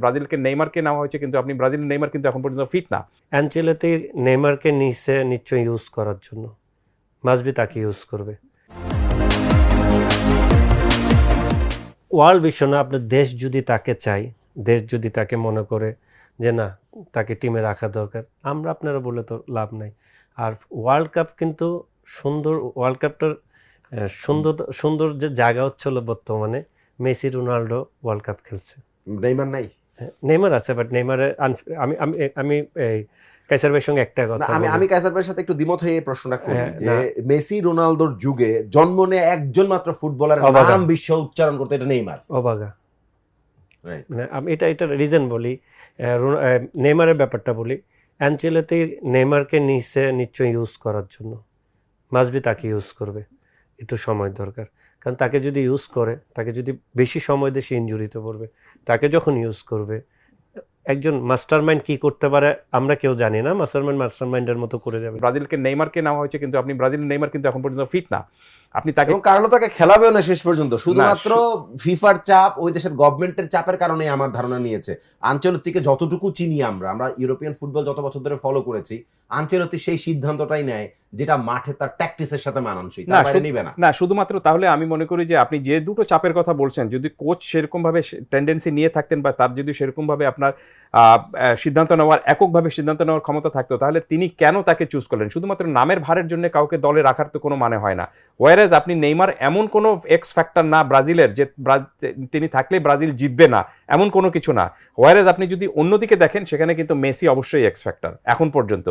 ব্রাজিলকে নেইমারকে নেওয়া হয়েছে, কিন্তু আপনি ব্রাজিলের নেইমার কিন্তু এখন পর্যন্ত ফিট না। অ্যানচেলতি নেইমারকে নিচে নিশ্চয়ই ইউজ করার জন্য, মাসবি তাকে ইউজ করবে। ওয়ার্ল্ড বিশ্ব না, আপনার দেশ যদি তাকে চাই, দেশ যদি তাকে মনে করে যে না তাকে টিমে রাখা দরকার, আমরা আপনারা বলে তো লাভ নাই। আর ওয়ার্ল্ড কাপ কিন্তু সুন্দর, ওয়ার্ল্ড কাপটার সুন্দর সুন্দর যে জায়গা হচ্ছিল বর্তমানে, মেসি রোনাল্ডো ওয়ার্ল্ড কাপ খেলছে, নেইমার নাই। নেইমার আছে, বাট নেইমারের আমি আমি আমি এই কাইসার ভাইয়ের সঙ্গে একটা কথা আমি কাইসার ভাইয়ের সাথে একটু দ্বিমত হয়ে এই প্রশ্নটা করি হ্যাঁ, যে না। মেসি রোনালদোর যুগে জন্ম নিয়ে একজন মাত্র ফুটবলারের অবাগা। নাম বিশ্ব উচ্চারণ করতে, এটা নেইমার। অবাগা। Right. মানে আমি এটা রিজন বলি, নেইমারের ব্যাপারটা বলি। অ্যানচেলতি নেইমারকে নিচে নিশ্চয়ই ইউজ করার জন্য, মাসবি তাকে ইউজ করবে, একটু সময় দরকার। কারণ তাকে যদি ইউজ করে, তাকে যদি বেশি সময় দিয়ে সে ইনজুরিতে পড়বে। তাকে যখন ইউজ করবে, একজন মাস্টার মাইন্ড কী করতে পারে আমরা কেউ জানি না, মাস্টার মাইন্ডের মতো করে যাবে। ব্রাজিলকে নেইমারকে নেওয়া হয়েছে, কিন্তু আপনি ব্রাজিলের নেইমার কিন্তু এখন পর্যন্ত ফিট না। আপনি তাকে এবং কার্লো তাকে খেলাবেও না শেষ পর্যন্ত, শুধুমাত্র ফিফার চাপ, ওই দেশের গভর্নমেন্টের চাপের কারণে আমার ধারণা নিয়েছে। আনচেলত্তিকে যতটুকু চিনি আমরা ইউরোপিয়ান ফুটবল যত বছর ধরে ফলো করেছি, আনচেলত্তি সেই সিদ্ধান্তটাই নেয় যেটা মাঠে তার ট্যাকটিসের সাথে মানানসই, তার বাইরে নিবে না। না, শুধুমাত্র তাহলে আমি মনে করি যে আপনি যে দুটো চাপের কথা বলছেন, যদি কোচ সেরকমভাবে টেন্ডেন্সি নিয়ে থাকতেন বা তার যদি সেরকমভাবে আপনার সিদ্ধান্ত নেওয়ার, এককভাবে সিদ্ধান্ত নেওয়ার ক্ষমতা থাকতো, তাহলে তিনি কেন তাকে চুজ করলেন? শুধুমাত্র নামের ভারের জন্য কাউকে দলে রাখার তো কোনো মানে হয় না। ওয়ারেজ আপনি নেইমার এমন কোনো এক্স ফ্যাক্টর না ব্রাজিলের যে তিনি থাকলে ব্রাজিল জিতবে না, এমন কোনো কিছু না। ওয়ারেজ আপনি যদি অন্যদিকে দেখেন, সেখানে কিন্তু মেসি অবশ্যই এক্স ফ্যাক্টর এখন পর্যন্ত।